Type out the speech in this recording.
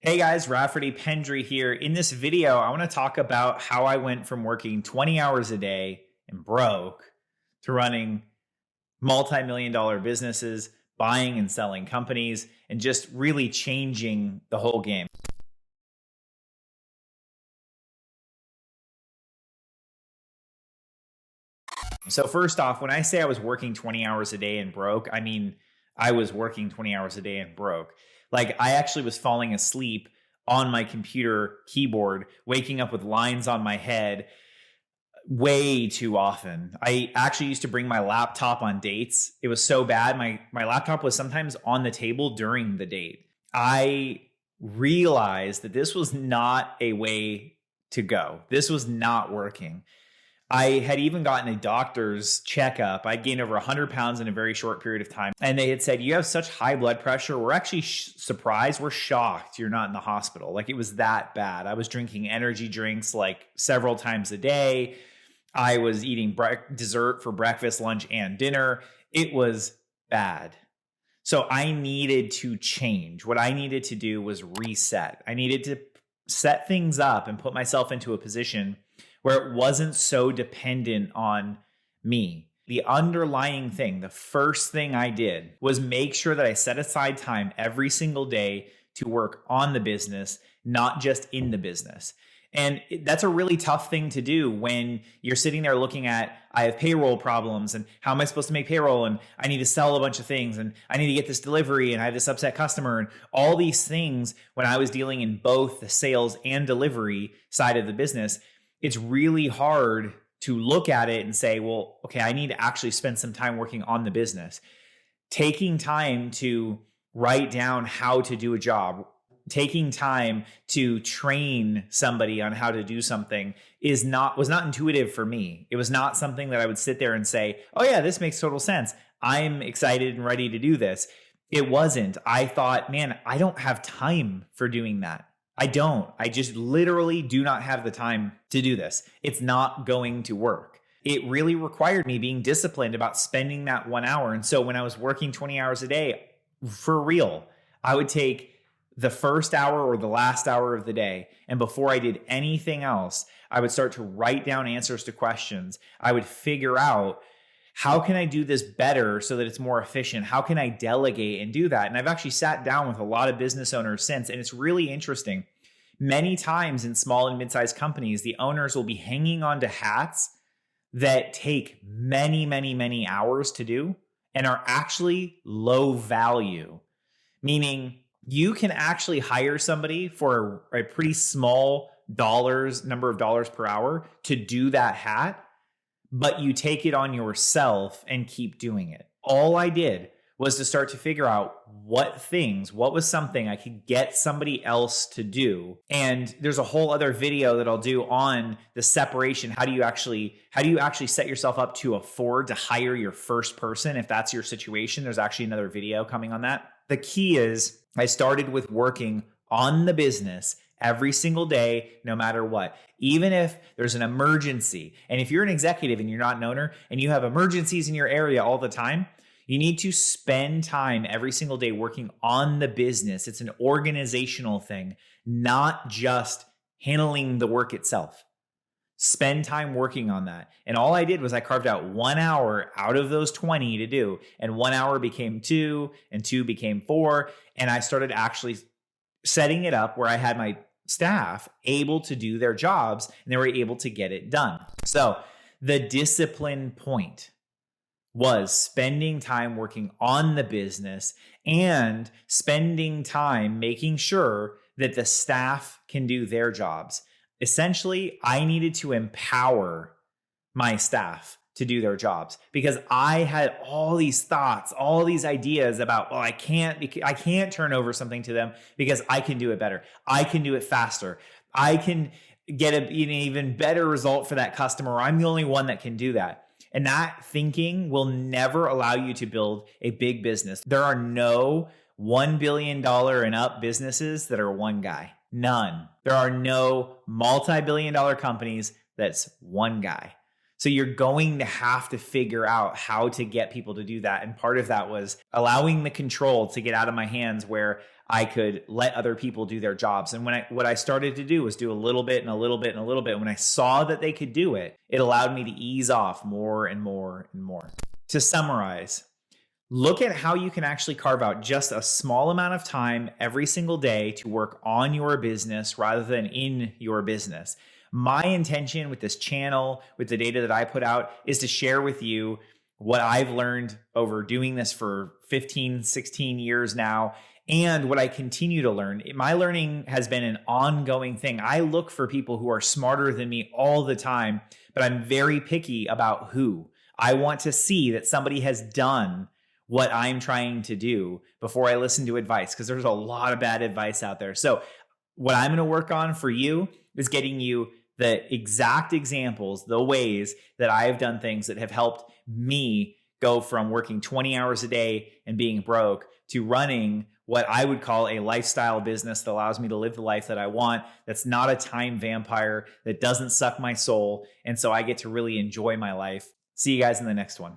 Hey guys, Rafferty, Pendery here. In this video, I want to talk about how I went from working 20 hours a day and broke to running multi-million dollar businesses, buying and selling companies, and just really changing the whole game. So first off, when I say I was working 20 hours a day and broke, I mean, I was working 20 hours a day and broke. Like I actually was falling asleep on my computer keyboard, waking up with lines on my head way too often. I actually used to bring my laptop on dates. It was so bad. My laptop was sometimes on the table during the date. I realized that this was not a way to go. This was not working. I had even gotten a doctor's checkup. I gained over 100 pounds in a very short period of time. And they had said, you have such high blood pressure. We're actually surprised. We're shocked you're not in the hospital. Like it was that bad. I was drinking energy drinks like several times a day. I was eating dessert for breakfast, lunch, and dinner. It was bad. So I needed to change. What I needed to do was reset. I needed to set things up and put myself into a position where it wasn't so dependent on me. The underlying thing, the first thing I did was make sure that I set aside time every single day to work on the business, not just in the business. And that's a really tough thing to do when you're sitting there looking at, I have payroll problems and how am I supposed to make payroll? And I need to sell a bunch of things and I need to get this delivery and I have this upset customer and all these things. When I was dealing in both the sales and delivery side of the business, it's really hard to look at it and say, well, okay, I need to actually spend some time working on the business. Taking time to write down how to do a job, taking time to train somebody on how to do something was not intuitive for me. It was not something that I would sit there and say, oh yeah, this makes total sense. I'm excited and ready to do this. It wasn't. I thought, man, I don't have time for doing that. I don't. I just literally do not have the time to do this. It's not going to work. It really required me being disciplined about spending that 1 hour. And so when I was working 20 hours a day, for real, I would take the first hour or the last hour of the day. And before I did anything else, I would start to write down answers to questions. I would figure out, how can I do this better so that it's more efficient? How can I delegate and do that? And I've actually sat down with a lot of business owners since, and it's really interesting. Many times in small and mid-sized companies, the owners will be hanging on to hats that take many, many, many hours to do and are actually low value, meaning you can actually hire somebody for a pretty small number of dollars per hour to do that hat, but you take it on yourself and keep doing it. All I did was to start to figure out what was something I could get somebody else to do. And there's a whole other video that I'll do on the separation. How do you actually set yourself up to afford to hire your first person? If that's your situation, there's actually another video coming on that. The key is I started with working on the business every single day, no matter what. Even if there's an emergency. And if you're an executive and you're not an owner and you have emergencies in your area all the time, you need to spend time every single day working on the business. It's an organizational thing, not just handling the work itself. Spend time working on that. And all I did was I carved out 1 hour out of those 20 to do. And 1 hour became 2 and 2 became 4. And I started actually setting it up where I had my staff able to do their jobs and they were able to get it done. So the discipline point was spending time working on the business and spending time making sure that the staff can do their jobs. Essentially, I needed to empower my staff to do their jobs because I had all these thoughts, all these ideas about, well, I can't turn over something to them because I can do it better. I can do it faster. I can get an even better result for that customer. I'm the only one that can do that. And that thinking will never allow you to build a big business. There are no $1 billion and up businesses that are one guy. None. There are no multi-billion dollar companies that's one guy. So you're going to have to figure out how to get people to do that. And part of that was allowing the control to get out of my hands where I could let other people do their jobs. And what I started to do was do a little bit and a little bit and a little bit. When I saw that they could do it, it allowed me to ease off more and more and more. To summarize, look at how you can actually carve out just a small amount of time every single day to work on your business rather than in your business. My intention with this channel, with the data that I put out, is to share with you what I've learned over doing this for 15, 16 years now, and what I continue to learn. My learning has been an ongoing thing. I look for people who are smarter than me all the time, but I'm very picky about who. I want to see that somebody has done what I'm trying to do before I listen to advice, because there's a lot of bad advice out there. So what I'm going to work on for you is getting you the exact examples, the ways that I've done things that have helped me go from working 20 hours a day and being broke to running what I would call a lifestyle business that allows me to live the life that I want, that's not a time vampire, that doesn't suck my soul. And so I get to really enjoy my life. See you guys in the next one.